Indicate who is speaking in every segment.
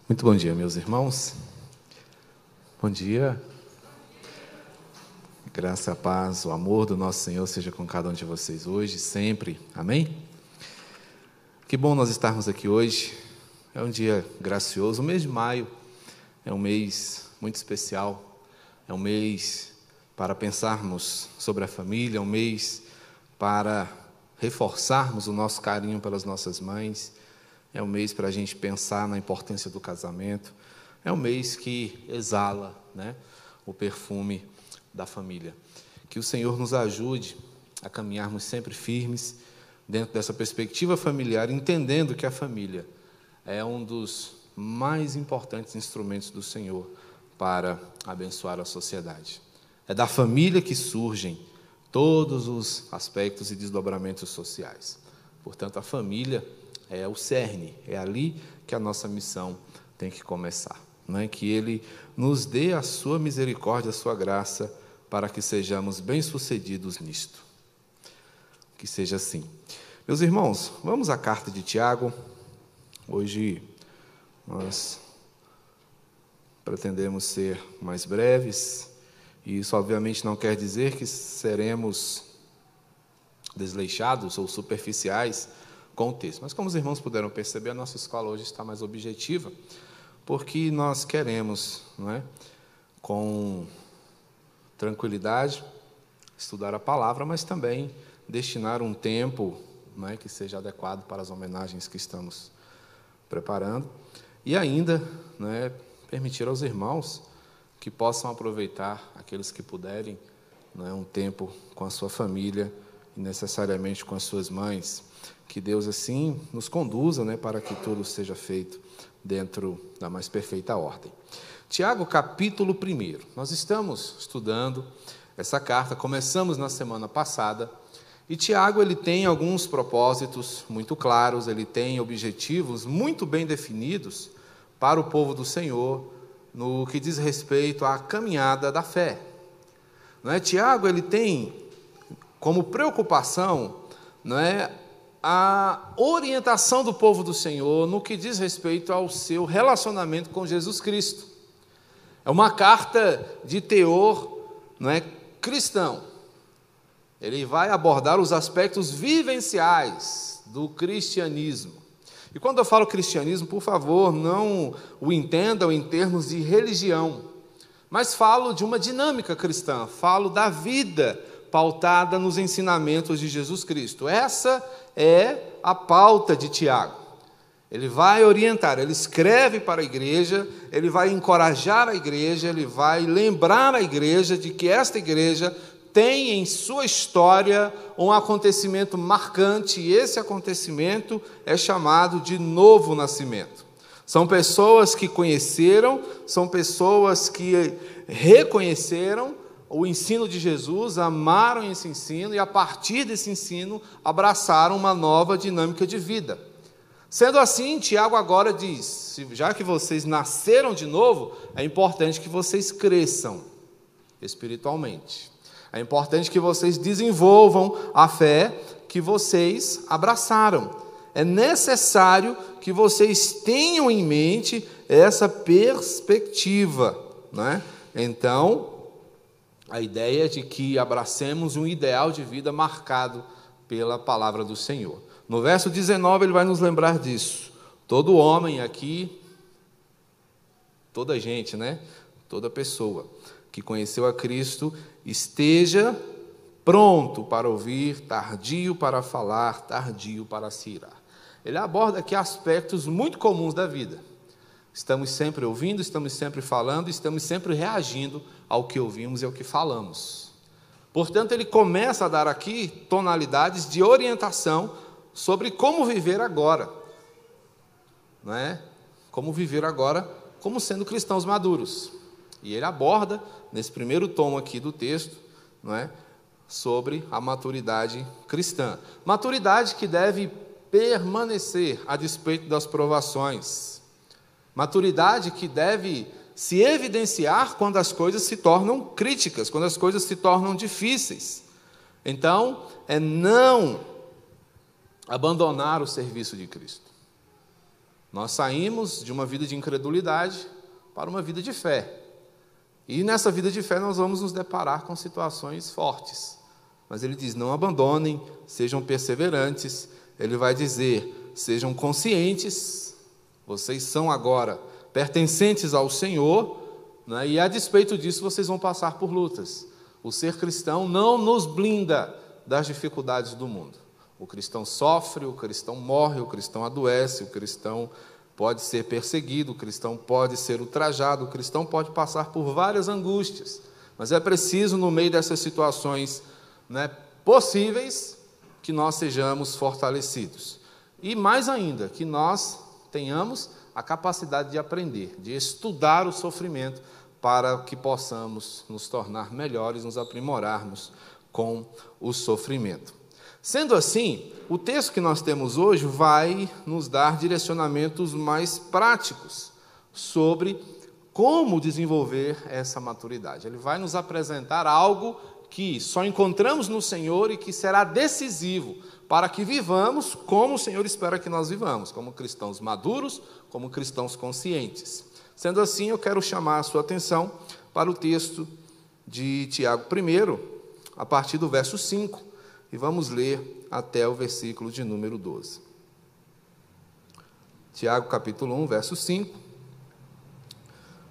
Speaker 1: Muito bom dia, meus irmãos. Bom dia. Graça, a paz, o amor do nosso Senhor seja com cada um de vocês hoje, sempre. Amém? Que bom nós estarmos aqui hoje. É um dia gracioso. O mês de maio é um mês muito especial. É um mês para pensarmos sobre a família, é um mês para reforçarmos o nosso carinho pelas nossas mães. É um mês para a gente pensar na importância do casamento. É um mês que exala, o perfume da família. Que o Senhor nos ajude a caminharmos sempre firmes dentro dessa perspectiva familiar, entendendo que a família é um dos mais importantes instrumentos do Senhor para abençoar a sociedade. É da família que surgem todos os aspectos e desdobramentos sociais. Portanto, a família é o cerne, é ali que a nossa missão tem que começar. Que Ele nos dê a sua misericórdia, a sua graça, para que sejamos bem-sucedidos nisto. Que seja assim. Meus irmãos, vamos à carta de Tiago. Hoje nós pretendemos ser mais breves, e isso obviamente não quer dizer que seremos desleixados ou superficiais com o texto. Mas como os irmãos puderam perceber, a nossa escola hoje está mais objetiva, porque nós queremos, com tranquilidade, estudar a palavra, mas também destinar um tempo, que seja adequado para as homenagens que estamos preparando, e ainda, permitir aos irmãos que possam aproveitar, aqueles que puderem, um tempo com a sua família e necessariamente com as suas mães. Que Deus, assim, nos conduza, para que tudo seja feito dentro da mais perfeita ordem. Tiago, capítulo 1. Nós estamos estudando essa carta, começamos na semana passada, e Tiago ele tem alguns propósitos muito claros, ele tem objetivos muito bem definidos para o povo do Senhor, no que diz respeito à caminhada da fé. Tiago ele tem como preocupação, a orientação do povo do Senhor no que diz respeito ao seu relacionamento com Jesus Cristo. É uma carta de teor, cristão. Ele vai abordar os aspectos vivenciais do cristianismo. E quando eu falo cristianismo, por favor, não o entendam em termos de religião, mas falo de uma dinâmica cristã, falo da vida pautada nos ensinamentos de Jesus Cristo. Essa é a pauta de Tiago. Ele vai orientar, ele escreve para a igreja, ele vai encorajar a igreja, ele vai lembrar a igreja de que esta igreja tem em sua história um acontecimento marcante, e esse acontecimento é chamado de novo nascimento. São pessoas que conheceram, são pessoas que reconheceram o ensino de Jesus, amaram esse ensino e, a partir desse ensino, abraçaram uma nova dinâmica de vida. Sendo assim, Tiago agora diz, já que vocês nasceram de novo, é importante que vocês cresçam espiritualmente. É importante que vocês desenvolvam a fé que vocês abraçaram. É necessário que vocês tenham em mente essa perspectiva, Então, a ideia é de que abracemos um ideal de vida marcado pela palavra do Senhor. No verso 19, ele vai nos lembrar disso. Todo homem aqui, toda gente, toda pessoa que conheceu a Cristo, esteja pronto para ouvir, tardio para falar, tardio para se irar. Ele aborda aqui aspectos muito comuns da vida. Estamos sempre ouvindo, estamos sempre falando, estamos sempre reagindo ao que ouvimos e ao que falamos. Portanto, ele começa a dar aqui tonalidades de orientação sobre como viver agora. Como viver agora como sendo cristãos maduros. E ele aborda, nesse primeiro tom aqui do texto, sobre a maturidade cristã. Maturidade que deve permanecer a despeito das provações. Maturidade que deve se evidenciar quando as coisas se tornam críticas, quando as coisas se tornam difíceis. Então, é não abandonar o serviço de Cristo. Nós saímos de uma vida de incredulidade para uma vida de fé. E nessa vida de fé nós vamos nos deparar com situações fortes. Mas ele diz, não abandonem, sejam perseverantes. Ele vai dizer, sejam conscientes, vocês são agora pertencentes ao Senhor, né? E a despeito disso vocês vão passar por lutas. O ser cristão não nos blinda das dificuldades do mundo. O cristão sofre, o cristão morre, o cristão adoece, o cristão pode ser perseguido, o cristão pode ser ultrajado, o cristão pode passar por várias angústias. Mas é preciso, no meio dessas situações, né, possíveis, que nós sejamos fortalecidos. E mais ainda, que nós tenhamos a capacidade de aprender, de estudar o sofrimento, para que possamos nos tornar melhores, nos aprimorarmos com o sofrimento. Sendo assim, o texto que nós temos hoje vai nos dar direcionamentos mais práticos sobre como desenvolver essa maturidade. Ele vai nos apresentar algo que só encontramos no Senhor e que será decisivo para que vivamos como o Senhor espera que nós vivamos, como cristãos maduros, como cristãos conscientes. Sendo assim, eu quero chamar a sua atenção para o texto de Tiago 1, a partir do verso 5, e vamos ler até o versículo de número 12. Tiago, capítulo 1, verso 5,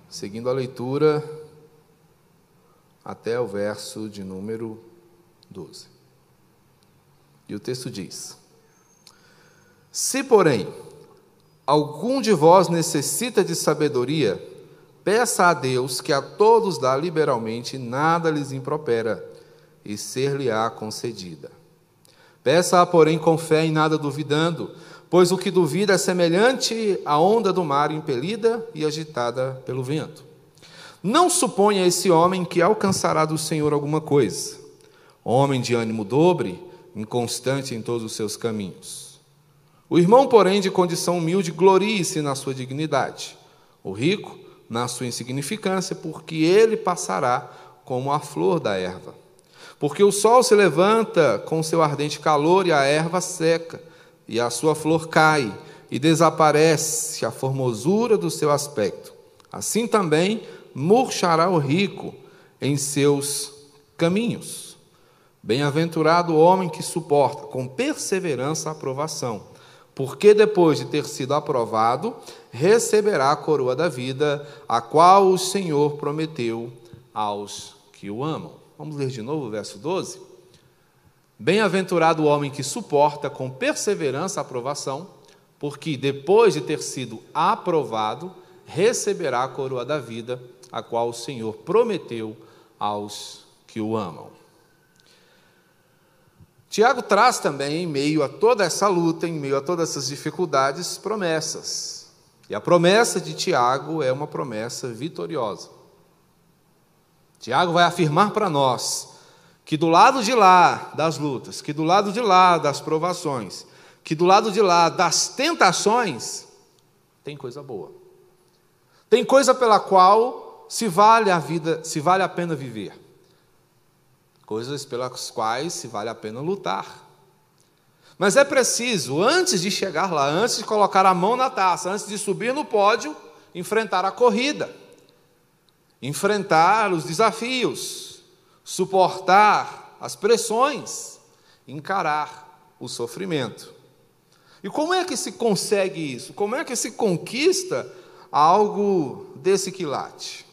Speaker 1: seguindo a leitura até o verso de número 12. E o texto diz: Se, porém, algum de vós necessita de sabedoria, peça a Deus, que a todos dá liberalmente, nada lhes impropera, e ser-lhe-á concedida. Peça-a, porém, com fé e nada duvidando, pois o que duvida é semelhante à onda do mar impelida e agitada pelo vento. Não suponha esse homem que alcançará do Senhor alguma coisa. Homem de ânimo dobre, inconstante em todos os seus caminhos. O irmão, porém, de condição humilde, glorie-se na sua dignidade. O rico, na sua insignificância, porque ele passará como a flor da erva. Porque o sol se levanta com seu ardente calor e a erva seca, e a sua flor cai, e desaparece a formosura do seu aspecto. Assim também murchará o rico em seus caminhos. Bem-aventurado o homem que suporta com perseverança a aprovação, porque depois de ter sido aprovado, receberá a coroa da vida, a qual o Senhor prometeu aos que o amam. Vamos ler de novo o verso 12? Bem-aventurado o homem que suporta com perseverança a aprovação, porque depois de ter sido aprovado, receberá a coroa da vida, a qual o Senhor prometeu aos que o amam. Tiago traz também, em meio a toda essa luta, em meio a todas essas dificuldades, promessas. E a promessa de Tiago é uma promessa vitoriosa. Tiago vai afirmar para nós que do lado de lá das lutas, que do lado de lá das provações, que do lado de lá das tentações, tem coisa boa. Tem coisa pela qual se vale a pena viver. Coisas pelas quais se vale a pena lutar. Mas é preciso, antes de chegar lá, antes de colocar a mão na taça, antes de subir no pódio, enfrentar a corrida. Enfrentar os desafios, suportar as pressões, encarar o sofrimento. E como é que se consegue isso? Como é que se conquista algo desse quilate?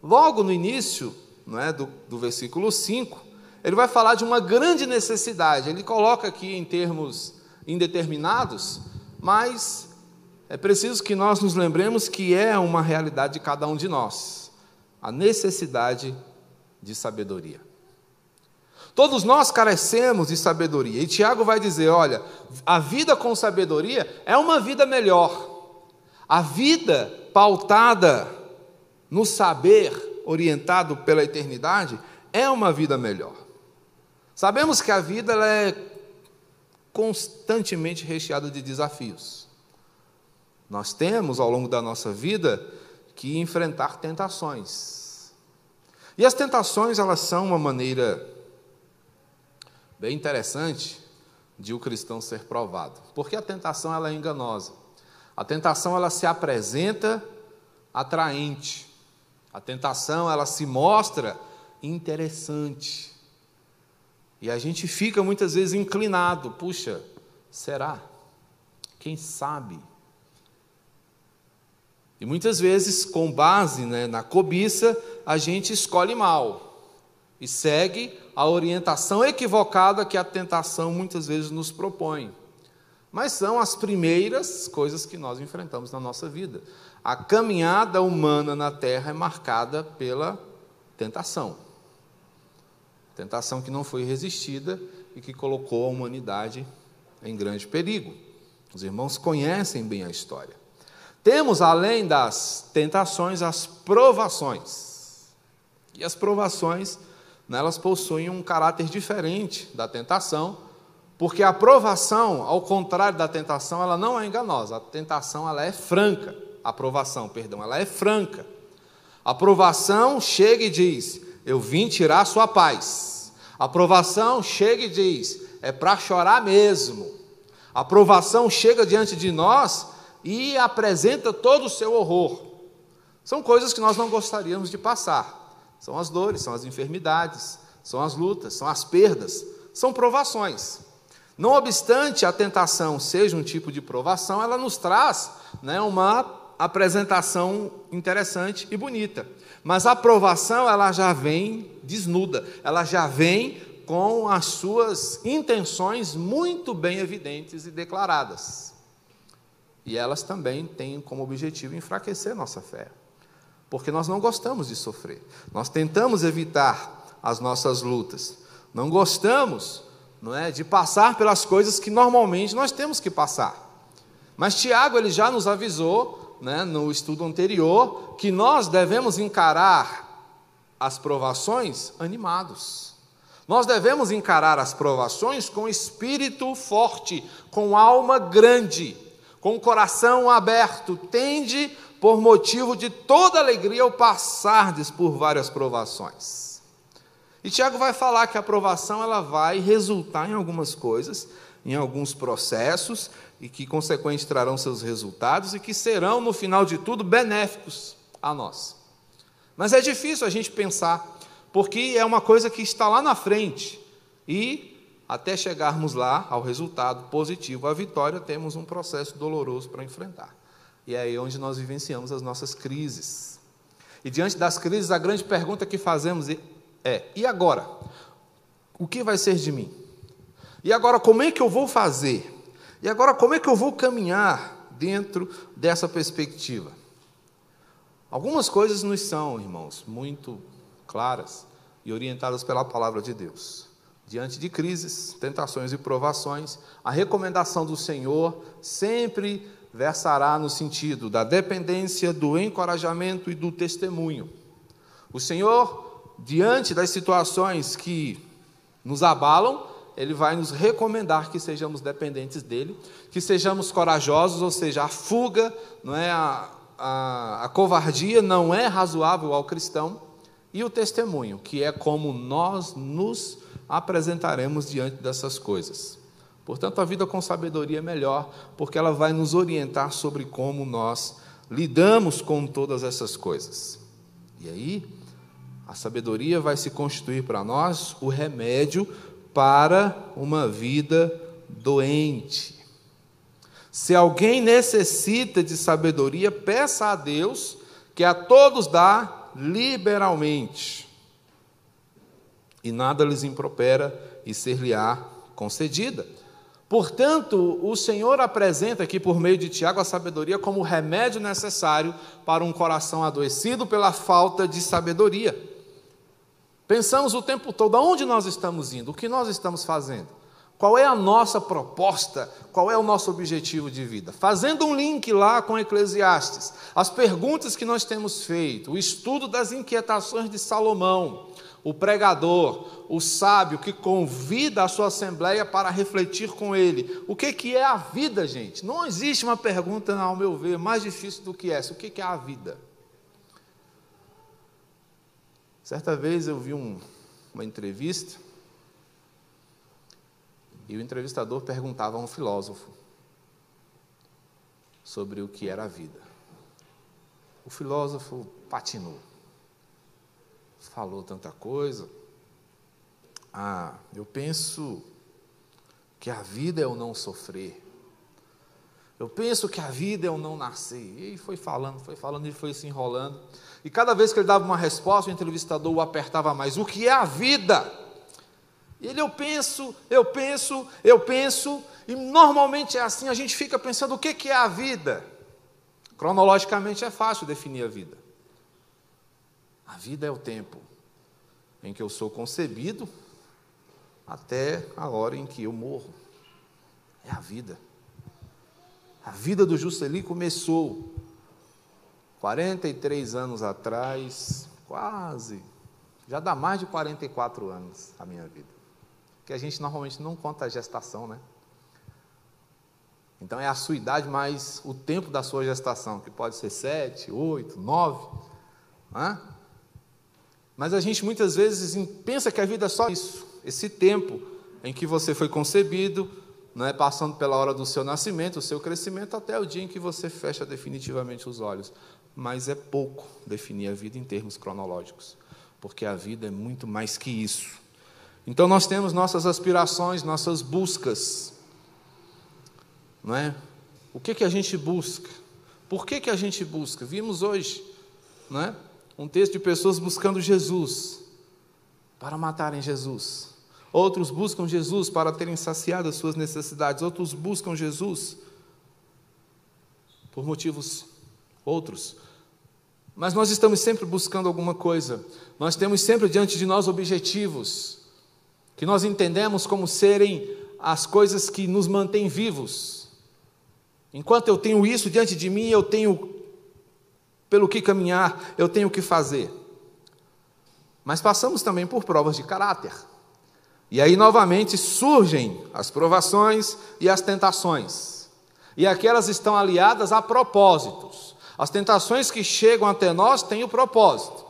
Speaker 1: Logo no início, do versículo 5, ele vai falar de uma grande necessidade. Ele coloca aqui em termos indeterminados, mas é preciso que nós nos lembremos que é uma realidade de cada um de nós, a necessidade de sabedoria. Todos nós carecemos de sabedoria, e Tiago vai dizer, olha, a vida com sabedoria é uma vida melhor. A vida pautada no saber, orientado pela eternidade, é uma vida melhor. Sabemos que a vida ela é constantemente recheada de desafios. Nós temos, ao longo da nossa vida, que enfrentar tentações. E as tentações, elas são uma maneira bem interessante de o cristão ser provado. Porque a tentação ela é enganosa. A tentação, ela se apresenta atraente. A tentação, ela se mostra interessante. E a gente fica muitas vezes inclinado. Puxa, será? Quem sabe? E muitas vezes, com base, na cobiça, a gente escolhe mal e segue a orientação equivocada que a tentação muitas vezes nos propõe. Mas são as primeiras coisas que nós enfrentamos na nossa vida. A caminhada humana na terra é marcada pela tentação. Tentação que não foi resistida e que colocou a humanidade em grande perigo. Os irmãos conhecem bem a história. Temos, além das tentações, as provações. E as provações, elas possuem um caráter diferente da tentação, porque a provação, ao contrário da tentação, ela não é enganosa. A tentação, ela é franca. A provação, perdão, ela é franca. A provação chega e diz: eu vim tirar a sua paz. A provação chega e diz: é para chorar mesmo. A provação chega diante de nós e apresenta todo o seu horror. São coisas que nós não gostaríamos de passar. São as dores, são as enfermidades, são as lutas, são as perdas, são provações. Não obstante a tentação seja um tipo de provação, ela nos traz uma apresentação interessante e bonita. Mas a provação, ela já vem desnuda, ela já vem com as suas intenções muito bem evidentes e declaradas. E elas também têm como objetivo enfraquecer nossa fé. Porque nós não gostamos de sofrer. Nós tentamos evitar as nossas lutas. Não gostamos, de passar pelas coisas que normalmente nós temos que passar. Mas Tiago, ele já nos avisou, no estudo anterior, que nós devemos encarar as provações animados. Nós devemos encarar as provações com espírito forte, com alma grande, com o coração aberto. Tende, por motivo de toda alegria, ao passardes por várias provações. E Tiago vai falar que a provação, ela vai resultar em algumas coisas, em alguns processos, e que, consequentemente, trarão seus resultados, e que serão, no final de tudo, benéficos a nós. Mas é difícil a gente pensar, porque é uma coisa que está lá na frente, e até chegarmos lá ao resultado positivo, a vitória, temos um processo doloroso para enfrentar. E é aí onde nós vivenciamos as nossas crises. E diante das crises, a grande pergunta que fazemos é: e agora? O que vai ser de mim? E agora, como é que eu vou fazer? E agora, como é que eu vou caminhar dentro dessa perspectiva? Algumas coisas nos são, irmãos, muito claras e orientadas pela palavra de Deus. Diante de crises, tentações e provações, a recomendação do Senhor sempre versará no sentido da dependência, do encorajamento e do testemunho. O Senhor, diante das situações que nos abalam, Ele vai nos recomendar que sejamos dependentes dEle, que sejamos corajosos, ou seja, a fuga, a covardia não é razoável ao cristão, e o testemunho, que é como nós nos apresentaremos diante dessas coisas. Portanto, a vida com sabedoria é melhor, porque ela vai nos orientar sobre como nós lidamos com todas essas coisas. E aí, a sabedoria vai se constituir para nós o remédio para uma vida doente. Se alguém necessita de sabedoria, peça a Deus, que a todos dá liberalmente, e nada lhes impropera, e ser-lhe-á concedida. Portanto, o Senhor apresenta aqui, por meio de Tiago, a sabedoria como remédio necessário para um coração adoecido pela falta de sabedoria. Pensamos o tempo todo: aonde nós estamos indo? O que nós estamos fazendo? Qual é a nossa proposta? Qual é o nosso objetivo de vida? Fazendo um link lá com Eclesiastes, as perguntas que nós temos feito, o estudo das inquietações de Salomão, o pregador, o sábio que convida a sua assembleia para refletir com ele. O que é a vida, gente? Não existe uma pergunta, ao meu ver, mais difícil do que essa. O que é a vida? Certa vez eu vi uma entrevista, e o entrevistador perguntava a um filósofo: sobre o que era a vida. O filósofo patinou, falou tanta coisa. Eu penso que a vida é o não sofrer. Eu penso que a vida é o não nascer. E foi falando, ele foi se enrolando. E cada vez que ele dava uma resposta, o entrevistador o apertava mais. O que é a vida? Ele, eu penso. E normalmente é assim, a gente fica pensando, o que é a vida? Cronologicamente é fácil definir a vida. A vida é o tempo em que eu sou concebido até a hora em que eu morro. É a vida. A vida do Juscelino começou 43 anos atrás, quase, já dá mais de 44 anos a minha vida. Porque a gente normalmente não conta a gestação, né? Então é a sua idade mais o tempo da sua gestação, que pode ser 7, 8, 9. Mas a gente muitas vezes pensa que a vida é só isso, esse tempo em que você foi concebido, passando pela hora do seu nascimento, o seu crescimento, até o dia em que você fecha definitivamente os olhos. Mas é pouco definir a vida em termos cronológicos, porque a vida é muito mais que isso. Então nós temos nossas aspirações, nossas buscas, não é? O que a gente busca? Por que a gente busca? Vimos hoje, não é? Um texto de pessoas buscando Jesus, para matarem Jesus. Outros buscam Jesus para terem saciado as suas necessidades. Outros buscam Jesus por motivos outros. Mas nós estamos sempre buscando alguma coisa. Nós temos sempre diante de nós objetivos, que nós entendemos como serem as coisas que nos mantêm vivos. Enquanto eu tenho isso diante de mim, eu tenho pelo que caminhar, eu tenho o que fazer. Mas passamos também por provas de caráter. E aí novamente surgem as provações e as tentações. E aquelas estão aliadas a propósitos. As tentações que chegam até nós têm o propósito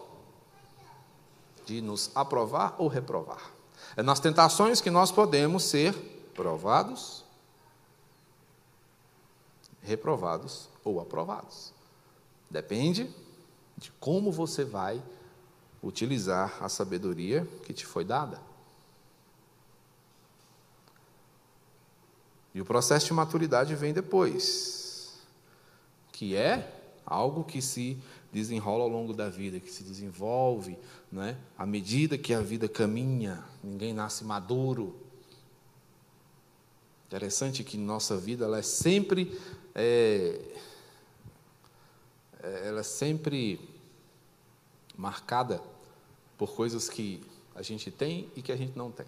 Speaker 1: de nos aprovar ou reprovar. É nas tentações que nós podemos ser provados, reprovados ou aprovados. Depende de como você vai utilizar a sabedoria que te foi dada. E o processo de maturidade vem depois, que é algo que se desenrola ao longo da vida, que se desenvolve, né? À medida que a vida caminha. Ninguém nasce maduro. Interessante que nossa vida ela é sempre marcada por coisas que a gente tem e que a gente não tem.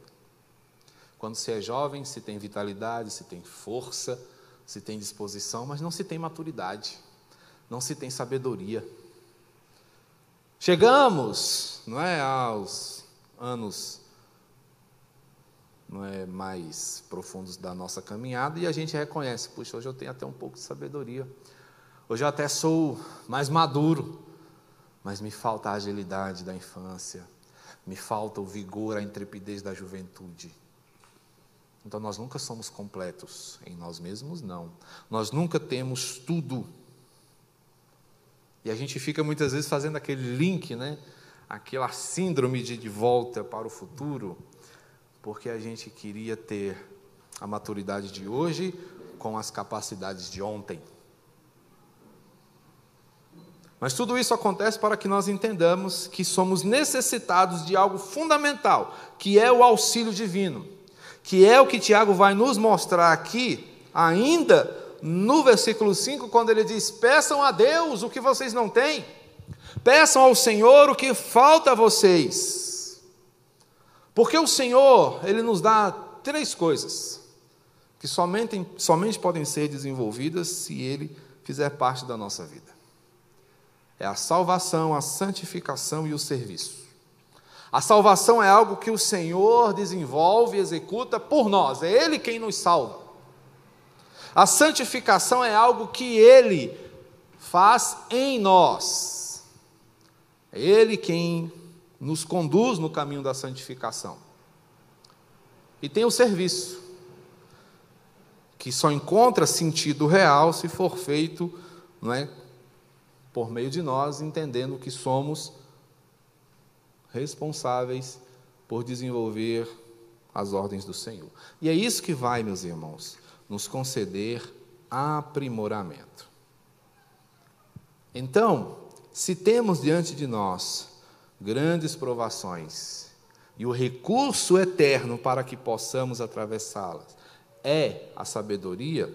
Speaker 1: Quando se é jovem, se tem vitalidade, se tem força, se tem disposição, mas não se tem maturidade, não se tem sabedoria. Chegamos, aos anos mais profundos da nossa caminhada e a gente reconhece, puxa, hoje eu tenho até um pouco de sabedoria, hoje eu até sou mais maduro, mas me falta a agilidade da infância, me falta o vigor, a intrepidez da juventude. Então nós nunca somos completos em nós mesmos, não. Nós nunca temos tudo. E a gente fica muitas vezes fazendo aquele link, aquela síndrome de volta para o futuro, porque a gente queria ter a maturidade de hoje com as capacidades de ontem. Mas tudo isso acontece para que nós entendamos que somos necessitados de algo fundamental, que é o auxílio divino, que é o que Tiago vai nos mostrar aqui, ainda no versículo 5, quando ele diz: peçam a Deus o que vocês não têm, peçam ao Senhor o que falta a vocês, porque o Senhor, Ele nos dá 3 coisas, que somente podem ser desenvolvidas se Ele fizer parte da nossa vida. É a salvação, a santificação e o serviço. A salvação é algo que o Senhor desenvolve e executa por nós, é Ele quem nos salva. A santificação é algo que Ele faz em nós, é Ele quem nos conduz no caminho da santificação. E tem o serviço, que só encontra sentido real se for feito, não é, por meio de nós, entendendo que somos responsáveis por desenvolver as ordens do Senhor. E é isso que vai, meus irmãos, nos conceder aprimoramento. Então, se temos diante de nós grandes provações e o recurso eterno para que possamos atravessá-las é a sabedoria,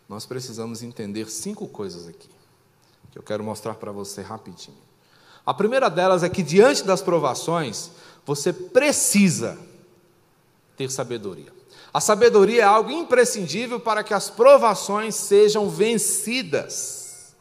Speaker 1: nós precisamos entender 5 coisas aqui, que eu quero mostrar para você rapidinho. A primeira delas é que diante das provações, você precisa ter sabedoria. A sabedoria é algo imprescindível para que as provações sejam vencidas.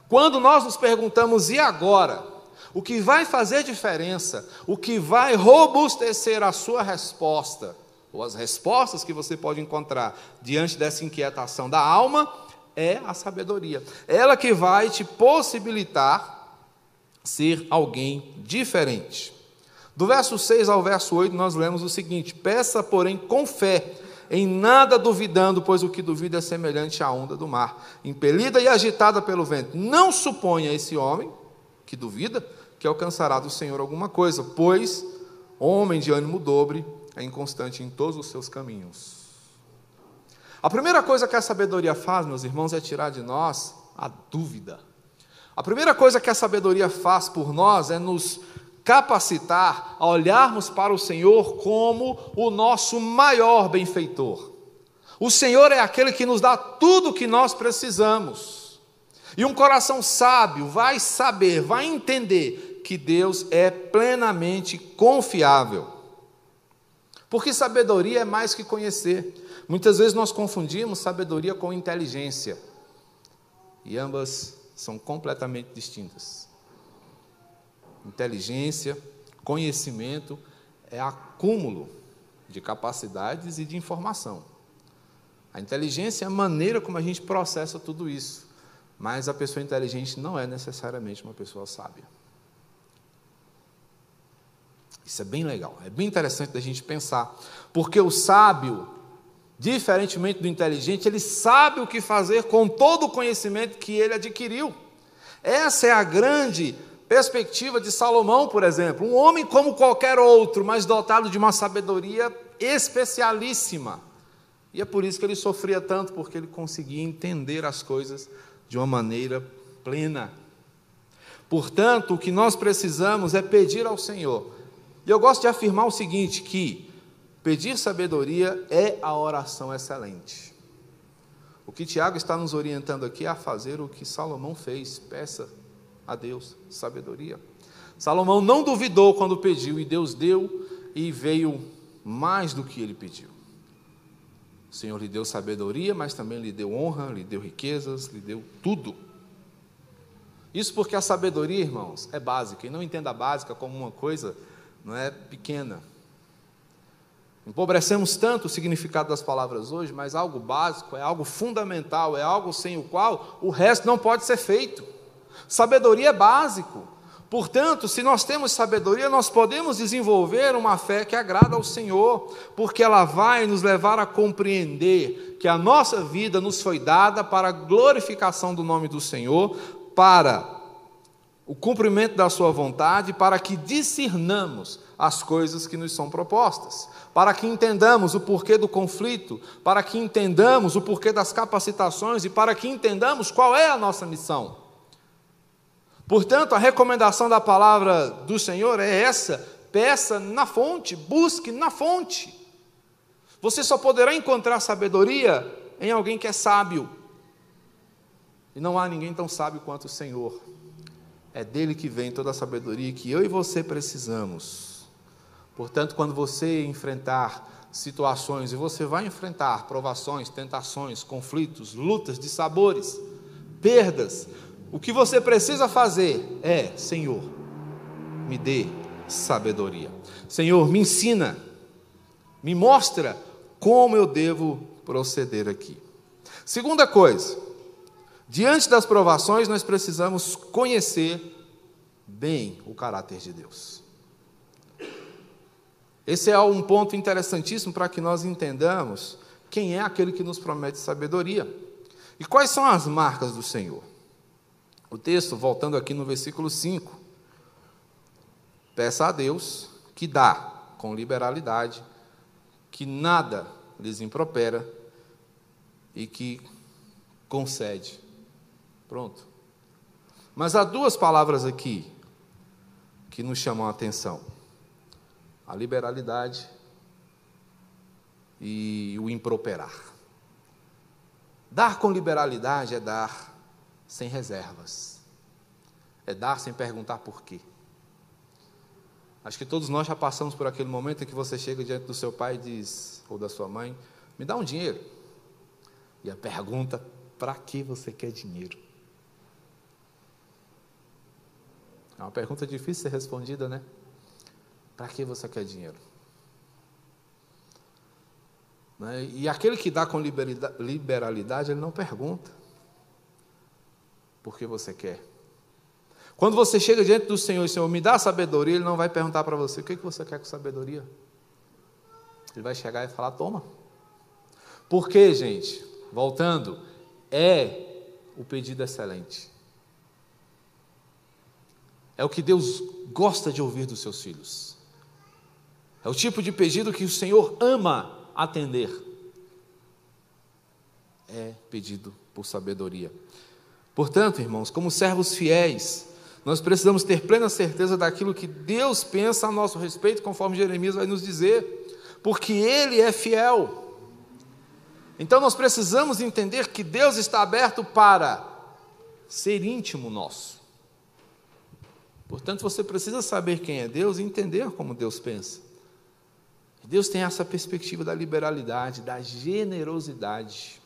Speaker 1: Quando nós nos perguntamos, e agora? O que vai fazer diferença? O que vai robustecer a sua resposta? Ou as respostas que você pode encontrar diante dessa inquietação da alma, é a sabedoria. Ela que vai te possibilitar ser alguém diferente. Do verso 6 ao verso 8, nós lemos o seguinte: peça, porém, com fé, em nada duvidando, pois o que duvida é semelhante à onda do mar, impelida e agitada pelo vento. Não suponha esse homem, que duvida, que alcançará do Senhor alguma coisa, pois homem de ânimo dobre é inconstante em todos os seus caminhos. A primeira coisa que a sabedoria faz, meus irmãos, é tirar de nós a dúvida. A primeira coisa que a sabedoria faz por nós é nos capacitar a olharmos para o Senhor como o nosso maior benfeitor. O Senhor é aquele que nos dá tudo o que nós precisamos. E um coração sábio vai saber, vai entender que Deus é plenamente confiável. Porque sabedoria é mais que conhecer. Muitas vezes nós confundimos sabedoria com inteligência. E ambas são completamente distintas. Inteligência, conhecimento é acúmulo de capacidades e de informação. A inteligência é a maneira como a gente processa tudo isso. Mas a pessoa inteligente não é necessariamente uma pessoa sábia. Isso é bem legal, é bem interessante da gente pensar. Porque o sábio, diferentemente do inteligente, ele sabe o que fazer com todo o conhecimento que ele adquiriu. Essa é a grande perspectiva de Salomão, por exemplo. Um homem como qualquer outro, mas dotado de uma sabedoria especialíssima. E é por isso que ele sofria tanto, porque ele conseguia entender as coisas de uma maneira plena. Portanto, o que nós precisamos é pedir ao Senhor. E eu gosto de afirmar o seguinte, que pedir sabedoria é a oração excelente. O que Tiago está nos orientando aqui é a fazer o que Salomão fez: peça a Deus sabedoria. Salomão não duvidou quando pediu, e Deus deu, e veio mais do que ele pediu. O Senhor lhe deu sabedoria, mas também lhe deu honra, lhe deu riquezas, lhe deu tudo. Isso porque a sabedoria, irmãos, é básica, e não entenda a básica como uma coisa, não é, pequena. Empobrecemos tanto o significado das palavras hoje, mas algo básico é algo fundamental, é algo sem o qual o resto não pode ser feito. Sabedoria é básico. Portanto, se nós temos sabedoria, nós podemos desenvolver uma fé que agrada ao Senhor, porque ela vai nos levar a compreender que a nossa vida nos foi dada para a glorificação do nome do Senhor, para o cumprimento da sua vontade, para que discernamos as coisas que nos são propostas, para que entendamos o porquê do conflito, para que entendamos o porquê das capacitações e para que entendamos qual é a nossa missão. Portanto, a recomendação da palavra do Senhor é essa: peça na fonte, busque na fonte. Você só poderá encontrar sabedoria em alguém que é sábio. E não há ninguém tão sábio quanto o Senhor. É dele que vem toda a sabedoria que eu e você precisamos. Portanto, quando você enfrentar situações, e você vai enfrentar provações, tentações, conflitos, lutas de sabores, perdas, o que você precisa fazer é: Senhor, me dê sabedoria. Senhor, me ensina, me mostra como eu devo proceder aqui. Segunda coisa, diante das provações, nós precisamos conhecer bem o caráter de Deus. Esse é um ponto interessantíssimo para que nós entendamos quem é aquele que nos promete sabedoria. E quais são as marcas do Senhor? O texto, voltando aqui no versículo 5, peça a Deus que dá com liberalidade, que nada lhes impropera e que concede. Pronto. Mas há duas palavras aqui que nos chamam a atenção: a liberalidade e o improperar. Dar com liberalidade é dar sem reservas, é dar sem perguntar por quê. Acho que todos nós já passamos por aquele momento em que você chega diante do seu pai e diz, ou da sua mãe, me dá um dinheiro. E a pergunta, para que você quer dinheiro? É uma pergunta difícil de ser respondida, né? Para que você quer dinheiro? Né? E aquele que dá com liberalidade, ele não pergunta por que você quer. Quando você chega diante do Senhor e o Senhor me dá sabedoria, Ele não vai perguntar para você, o que você quer com sabedoria? Ele vai chegar e falar, toma. Por quê, gente? Voltando, é o pedido excelente. É o que Deus gosta de ouvir dos seus filhos. É o tipo de pedido que o Senhor ama atender. É pedido por sabedoria. Portanto, irmãos, como servos fiéis, nós precisamos ter plena certeza daquilo que Deus pensa a nosso respeito, conforme Jeremias vai nos dizer, porque Ele é fiel. Então nós precisamos entender que Deus está aberto para ser íntimo nosso. Portanto, você precisa saber quem é Deus e entender como Deus pensa. Deus tem essa perspectiva da liberalidade, da generosidade.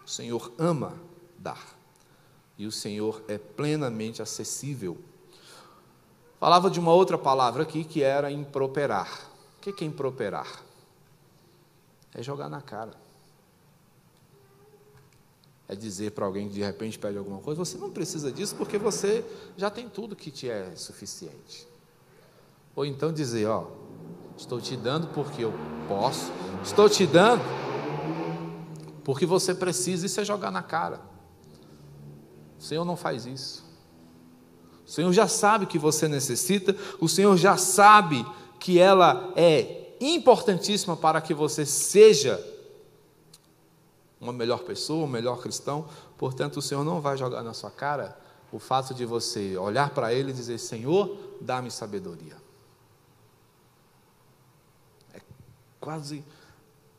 Speaker 1: O Senhor ama dar. E o Senhor é plenamente acessível. Falava de uma outra palavra aqui, que era improperar. O que é improperar? É jogar na cara. É dizer para alguém que de repente pede alguma coisa, você não precisa disso porque você já tem tudo que te é suficiente. Ou então dizer, ó, estou te dando porque eu posso, estou te dando porque você precisa, isso é jogar na cara. O Senhor não faz isso. O Senhor já sabe que você necessita, o Senhor já sabe que ela é importantíssima para que você seja uma melhor pessoa, um melhor cristão. Portanto, o Senhor não vai jogar na sua cara o fato de você olhar para Ele e dizer, Senhor, dá-me sabedoria. É quase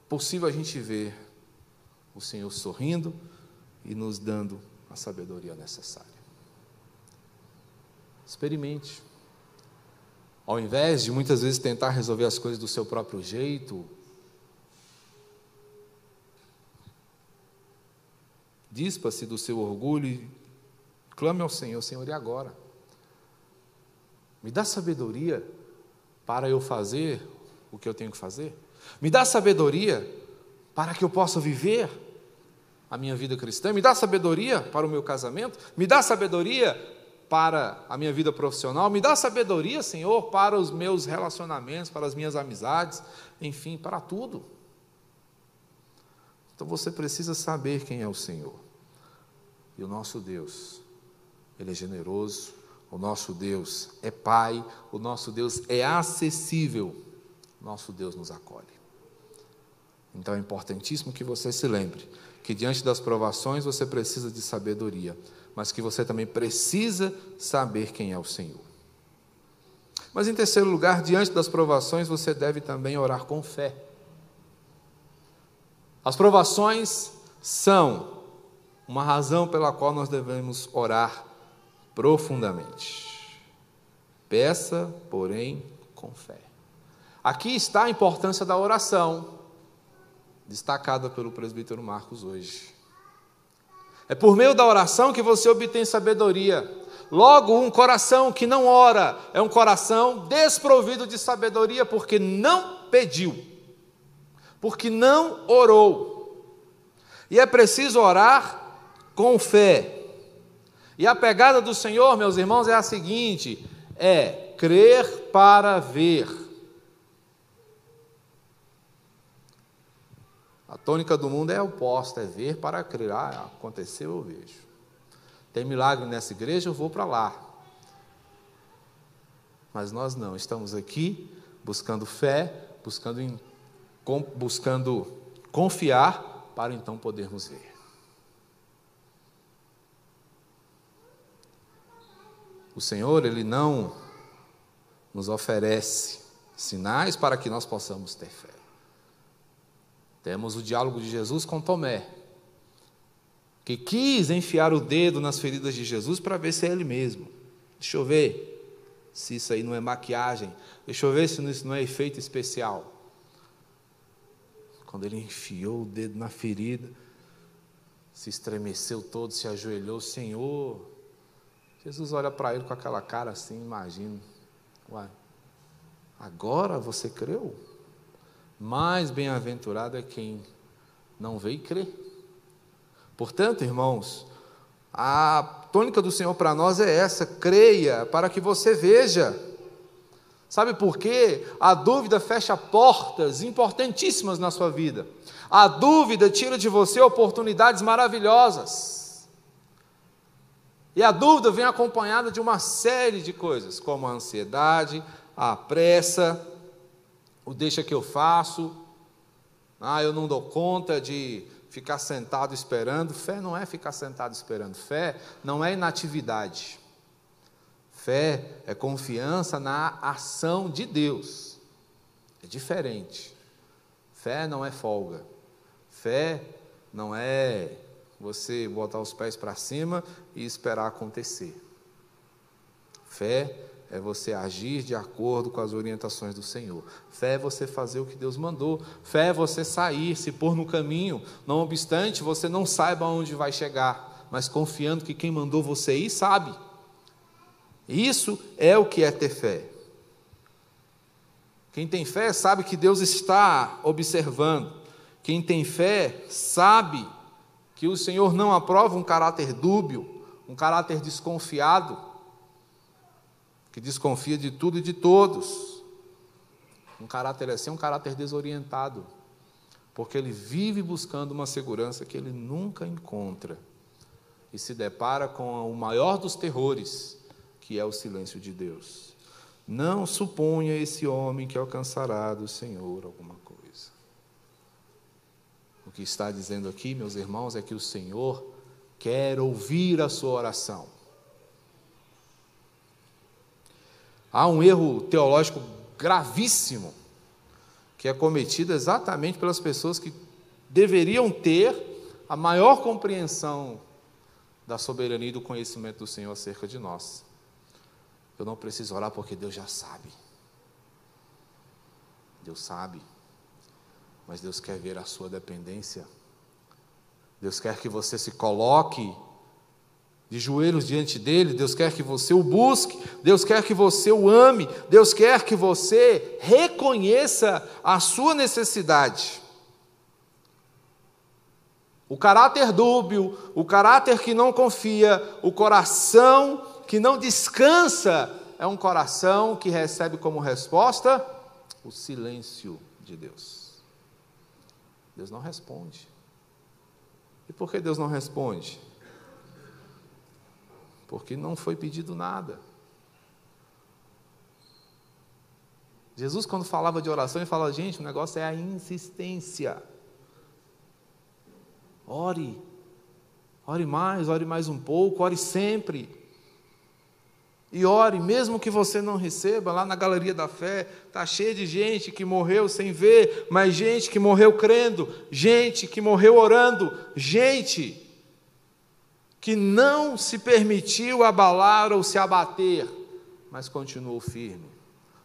Speaker 1: possível a gente ver o Senhor sorrindo e nos dando a sabedoria necessária. Experimente. Ao invés de muitas vezes tentar resolver as coisas do seu próprio jeito, dispa-se do seu orgulho e clame ao Senhor, Senhor, e agora? Me dá sabedoria para eu fazer o que eu tenho que fazer? Me dá sabedoria para que eu possa viver a minha vida cristã? Me dá sabedoria para o meu casamento? Me dá sabedoria para a minha vida profissional? Me dá sabedoria, Senhor, para os meus relacionamentos, para as minhas amizades, enfim, para tudo. Então você precisa saber quem é o Senhor. E o nosso Deus, Ele é generoso, o nosso Deus é Pai, o nosso Deus é acessível, o nosso Deus nos acolhe. Então é importantíssimo que você se lembre que diante das provações você precisa de sabedoria, mas que você também precisa saber quem é o Senhor. Mas em terceiro lugar, diante das provações você deve também orar com fé. As provações são uma razão pela qual nós devemos orar profundamente. Peça, porém, com fé. Aqui está a importância da oração, destacada pelo presbítero Marcos hoje. É por meio da oração que você obtém sabedoria. Logo, um coração que não ora é um coração desprovido de sabedoria, porque não pediu, porque não orou. E é preciso orar com fé. E a pegada do Senhor, meus irmãos, é a seguinte: é crer para ver. A tônica do mundo é oposta, é ver para crer. Aconteceu, eu vejo. Tem milagre nessa igreja, eu vou para lá. Mas nós não, estamos aqui buscando fé, buscando confiar, para então podermos ver. O Senhor, Ele não nos oferece sinais para que nós possamos ter fé. Temos o diálogo de Jesus com Tomé, que quis enfiar o dedo nas feridas de Jesus para ver se é Ele mesmo. Deixa eu ver se isso aí não é maquiagem. Deixa eu ver se isso não é efeito especial. Quando ele enfiou o dedo na ferida, se estremeceu todo, se ajoelhou. Senhor, Jesus olha para ele com aquela cara assim, imagina. Uai, agora você creu? Mais bem-aventurado é quem não vê e crê. Portanto, irmãos, a tônica do Senhor para nós é essa: creia para que você veja. Sabe por quê? A dúvida fecha portas importantíssimas na sua vida. A dúvida tira de você oportunidades maravilhosas. E a dúvida vem acompanhada de uma série de coisas, como a ansiedade, a pressa, o deixa que eu faço, eu não dou conta de ficar sentado esperando. Fé não é ficar sentado esperando. Fé não é inatividade. Fé é confiança na ação de Deus. É diferente. Fé não é folga. Fé não é você botar os pés para cima e esperar acontecer. Fé é você agir de acordo com as orientações do Senhor. Fé é você fazer o que Deus mandou. Fé é você sair, se pôr no caminho, não obstante você não saiba onde vai chegar, mas confiando que quem mandou você ir sabe. Isso é o que é ter fé. Quem tem fé sabe que Deus está observando. Quem tem fé sabe que o Senhor não aprova um caráter dúbio, um caráter desconfiado, que desconfia de tudo e de todos. Um caráter assim é um caráter desorientado, porque ele vive buscando uma segurança que ele nunca encontra e se depara com o maior dos terrores, que é o silêncio de Deus. Não suponha esse homem que alcançará do Senhor alguma coisa. O que está dizendo aqui, meus irmãos, é que o Senhor quer ouvir a sua oração. Há um erro teológico gravíssimo que é cometido exatamente pelas pessoas que deveriam ter a maior compreensão da soberania e do conhecimento do Senhor acerca de nós. Eu não preciso orar porque Deus já sabe. Deus sabe, mas Deus quer ver a sua dependência. Deus quer que você se coloque de joelhos diante dele. Deus quer que você o busque. Deus quer que você o ame. Deus quer que você reconheça a sua necessidade. O caráter dúbio, o caráter que não confia, o coração que não descansa, é um coração que recebe como resposta o silêncio de Deus. Deus não responde. E por que Deus não responde? Porque não foi pedido nada. Jesus, quando falava de oração, ele falava: gente, o negócio é a insistência. Ore mais um pouco, ore sempre. E ore, mesmo que você não receba. Lá na Galeria da Fé está cheio de gente que morreu sem ver, mas gente que morreu crendo, gente que morreu orando, gente que não se permitiu abalar ou se abater, mas continuou firme,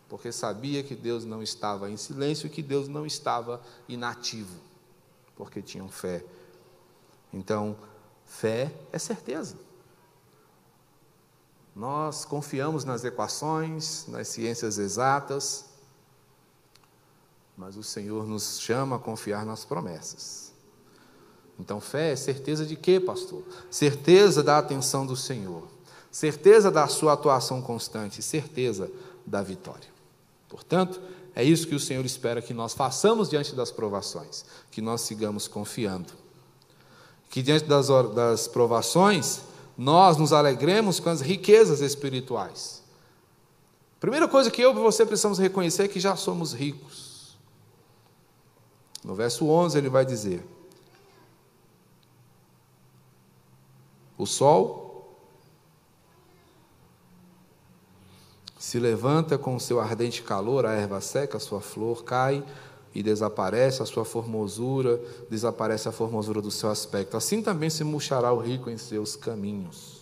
Speaker 1: porque sabia que Deus não estava em silêncio e que Deus não estava inativo, porque tinham fé. Então, fé é certeza. Nós confiamos nas equações, nas ciências exatas, mas o Senhor nos chama a confiar nas promessas. Então, fé é certeza de quê, pastor? Certeza da atenção do Senhor, certeza da sua atuação constante, certeza da vitória. Portanto, É isso que o Senhor espera que nós façamos diante das provações, que nós sigamos confiando. Que diante das provações, nós nos alegremos com as riquezas espirituais. Primeira coisa que eu e você precisamos reconhecer é que já somos ricos. No verso 11 ele vai dizer: o sol se levanta com o seu ardente calor, a erva seca, a sua flor cai e desaparece a sua formosura, desaparece a formosura do seu aspecto. Assim também se murchará o rico em seus caminhos.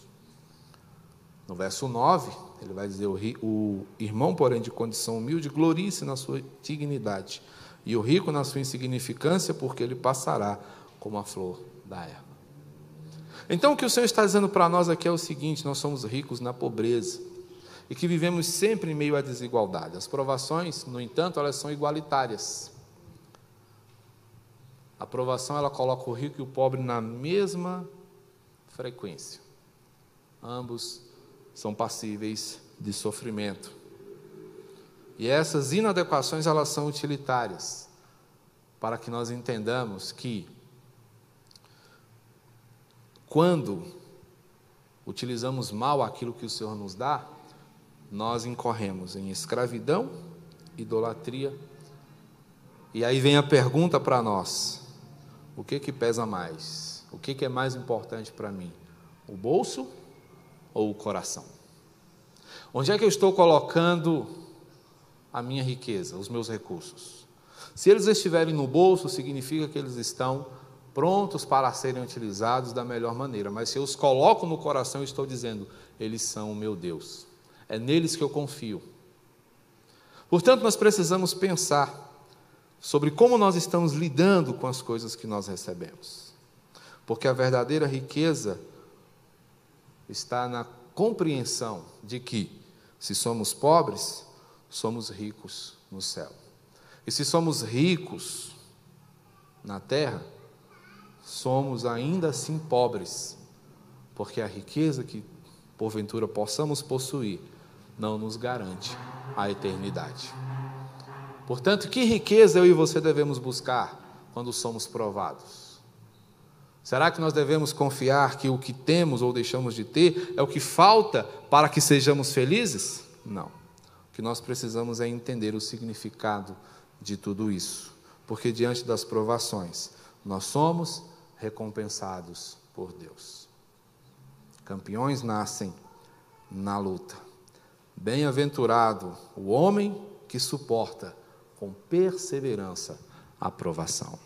Speaker 1: No verso 9, ele vai dizer: o irmão, porém, de condição humilde, glorie-se na sua dignidade, e o rico na sua insignificância, porque ele passará como a flor da erva. Então, o que o Senhor está dizendo para nós aqui é o seguinte: nós somos ricos na pobreza, e que vivemos sempre em meio à desigualdade. As provações, no entanto, elas são igualitárias. A provação, ela coloca o rico e o pobre na mesma frequência. Ambos são passíveis de sofrimento. E essas inadequações, elas são utilitárias, para que nós entendamos que, quando utilizamos mal aquilo que o Senhor nos dá, nós incorremos em escravidão, idolatria. E aí vem a pergunta para nós: o que pesa mais? O que é mais importante para mim? O bolso ou o coração? Onde é que eu estou colocando a minha riqueza, os meus recursos? Se eles estiverem no bolso, significa que eles estão prontos para serem utilizados da melhor maneira. Mas se eu os coloco no coração, eu estou dizendo: eles são o meu Deus. É neles que eu confio. Portanto, nós precisamos pensar sobre como nós estamos lidando com as coisas que nós recebemos. Porque a verdadeira riqueza está na compreensão de que, se somos pobres, somos ricos no céu. E se somos ricos na terra, somos ainda assim pobres, porque a riqueza que porventura possamos possuir não nos garante a eternidade. Portanto, que riqueza eu e você devemos buscar quando somos provados? Será que nós devemos confiar que o que temos ou deixamos de ter é o que falta para que sejamos felizes? Não. O que nós precisamos é entender o significado de tudo isso, porque diante das provações, nós somos recompensados por Deus. Campeões nascem na luta. Bem-aventurado o homem que suporta com perseverança a provação.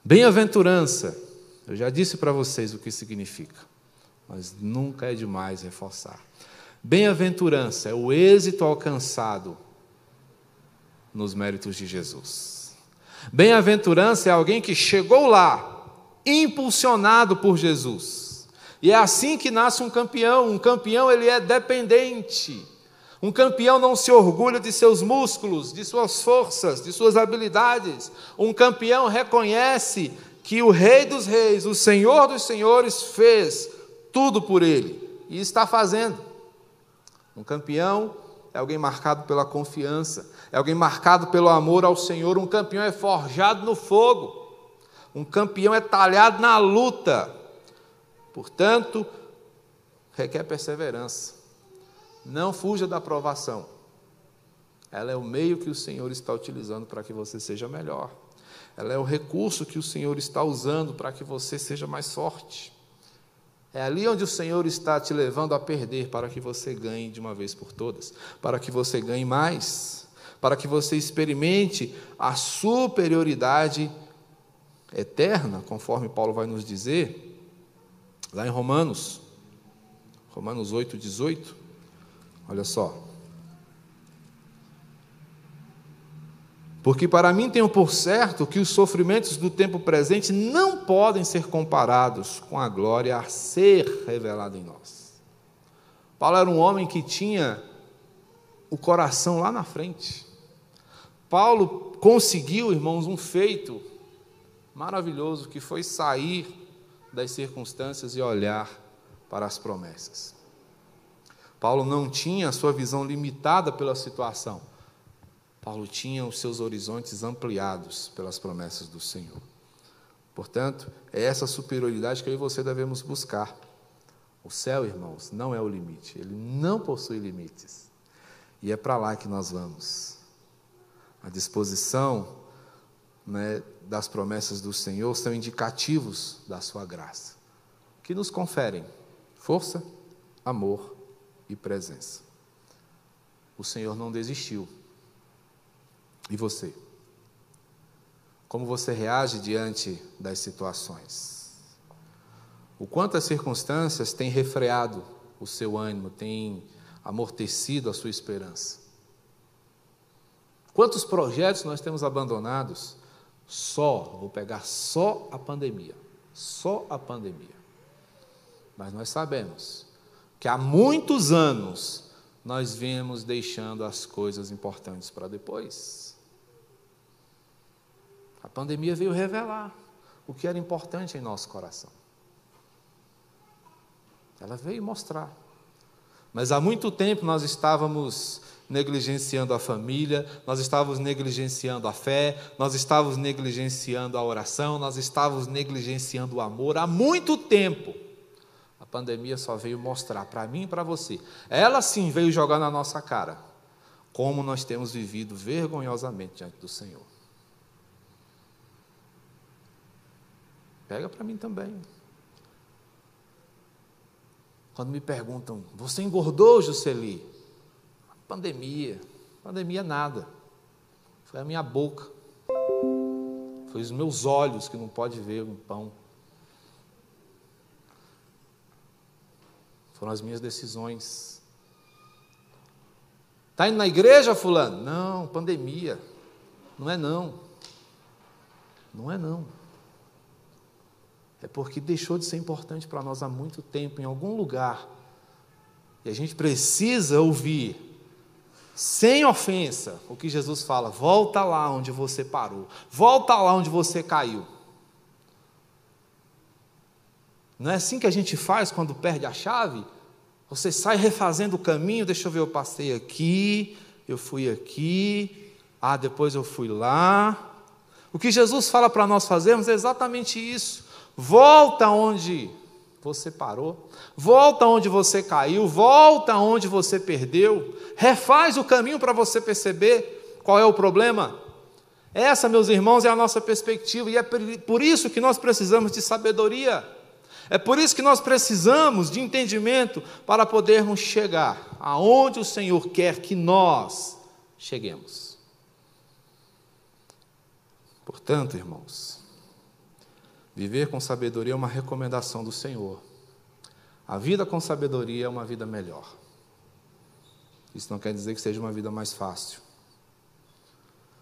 Speaker 1: Bem-aventurança, eu já disse para vocês o que significa, mas nunca é demais reforçar. Bem-aventurança é o êxito alcançado nos méritos de Jesus. Bem-aventurança é alguém que chegou lá, impulsionado por Jesus. E é assim que nasce um campeão. Um campeão, ele é dependente. Um campeão não se orgulha de seus músculos, de suas forças, de suas habilidades. Um campeão reconhece que o Rei dos Reis, o Senhor dos Senhores, fez tudo por ele e está fazendo. Um campeão é alguém marcado pela confiança, é alguém marcado pelo amor ao Senhor. Um campeão é forjado no fogo, um campeão é talhado na luta. Portanto, requer perseverança. Não fuja da provação. Ela é o meio que o Senhor está utilizando para que você seja melhor. Ela é o recurso que o Senhor está usando para que você seja mais forte. É ali onde o Senhor está te levando a perder para que você ganhe de uma vez por todas, para que você ganhe mais, para que você experimente a superioridade eterna, conforme Paulo vai nos dizer, lá em Romanos 8:18. Olha só. Porque para mim tenho por certo que os sofrimentos do tempo presente não podem ser comparados com a glória a ser revelada em nós. Paulo era um homem que tinha o coração lá na frente. Paulo conseguiu, irmãos, um feito maravilhoso, que foi sair das circunstâncias e olhar para as promessas. Paulo não tinha a sua visão limitada pela situação. Paulo tinha os seus horizontes ampliados pelas promessas do Senhor. Portanto, é essa superioridade que eu e você devemos buscar. O céu, irmãos, não é o limite. Ele não possui limites. E é para lá que nós vamos. A disposição, das promessas do Senhor são indicativos da sua graça, que nos conferem força, amor e presença. O Senhor não desistiu. E você? Como você reage diante das situações? O quanto as circunstâncias têm refreado o seu ânimo, têm amortecido a sua esperança? Quantos projetos nós temos abandonados? Vou pegar só a pandemia. Só a pandemia. Mas nós sabemos que há muitos anos nós viemos deixando as coisas importantes para depois. A pandemia veio revelar o que era importante em nosso coração. Ela veio mostrar. Mas há muito tempo nós estávamos negligenciando a família, nós estávamos negligenciando a fé, nós estávamos negligenciando a oração, nós estávamos negligenciando o amor. Há muito tempo. A pandemia só veio mostrar para mim e para você. Ela sim veio jogar na nossa cara como nós temos vivido vergonhosamente diante do Senhor. Pega para mim também. Quando me perguntam, você engordou, Jusceli? Pandemia nada. Foi a minha boca. Foi os meus olhos que não pode ver um pão. Foram as minhas decisões. Está indo na igreja, fulano? Não, pandemia. Não é não. Não é não. É porque deixou de ser importante para nós há muito tempo, em algum lugar. E a gente precisa ouvir, sem ofensa, o que Jesus fala: volta lá onde você parou, volta lá onde você caiu. Não é assim que a gente faz quando perde a chave? Você sai refazendo o caminho, deixa eu ver, eu passei aqui, eu fui aqui, depois eu fui lá. O que Jesus fala para nós fazermos é exatamente isso. Volta onde você parou, volta onde você caiu, volta onde você perdeu, refaz o caminho para você perceber qual é o problema. Essa, meus irmãos, é a nossa perspectiva, e é por isso que nós precisamos de sabedoria. É por isso que nós precisamos de entendimento para podermos chegar aonde o Senhor quer que nós cheguemos. Portanto, irmãos, viver com sabedoria é uma recomendação do Senhor. A vida com sabedoria é uma vida melhor. Isso não quer dizer que seja uma vida mais fácil.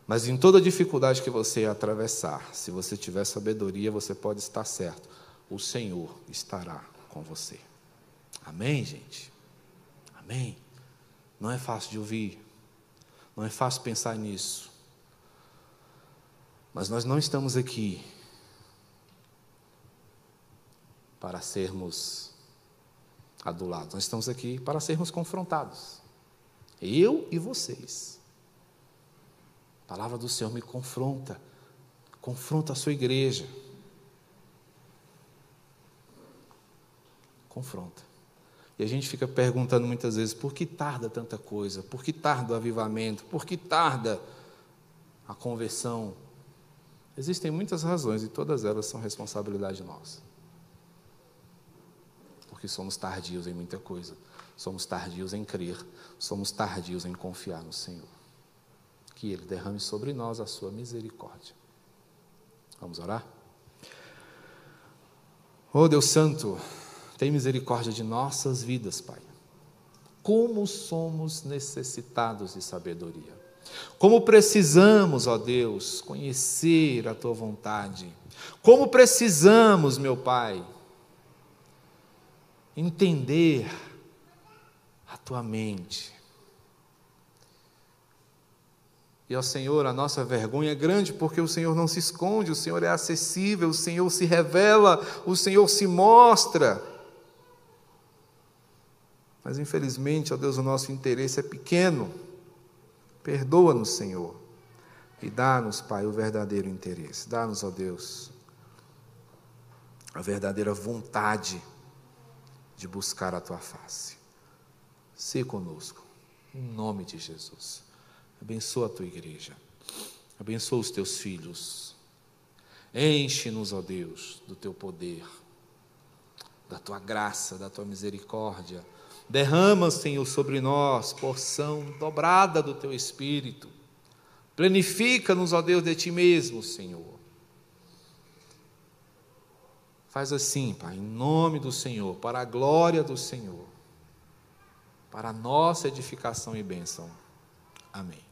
Speaker 1: Mas em toda dificuldade que você atravessar, se você tiver sabedoria, você pode estar certo. O Senhor estará com você. Amém, gente? Amém? Não é fácil de ouvir. Não é fácil pensar nisso. Mas nós não estamos aqui para sermos adulados. Nós estamos aqui para sermos confrontados. Eu e vocês. A palavra do Senhor me confronta. Confronta a sua igreja. Confronta. E a gente fica perguntando muitas vezes, por que tarda tanta coisa? Por que tarda o avivamento? Por que tarda a conversão? Existem muitas razões e todas elas são responsabilidade nossa. Porque somos tardios em muita coisa. Somos tardios em crer. Somos tardios em confiar no Senhor. Que Ele derrame sobre nós a sua misericórdia. Vamos orar? Oh Deus Santo, tem misericórdia de nossas vidas, Pai. Como somos necessitados de sabedoria. Como precisamos, ó Deus, conhecer a Tua vontade. Como precisamos, meu Pai, entender a Tua mente. E, ó Senhor, a nossa vergonha é grande porque o Senhor não se esconde, o Senhor é acessível, o Senhor se revela, o Senhor se mostra. Mas, infelizmente, ó Deus, o nosso interesse é pequeno Perdoa-nos, Senhor, e dá-nos, Pai, o verdadeiro interesse. Dá-nos, ó Deus, a verdadeira vontade de buscar a Tua face. Sê conosco, em nome de Jesus. Abençoa a Tua igreja, abençoa os Teus filhos. Enche-nos, ó Deus, do Teu poder, da Tua graça, da Tua misericórdia. Derrama, Senhor, sobre nós porção dobrada do Teu Espírito. Plenifica-nos, ó Deus, de Ti mesmo, Senhor. Faz assim, Pai, em nome do Senhor, para a glória do Senhor, para a nossa edificação e bênção. Amém.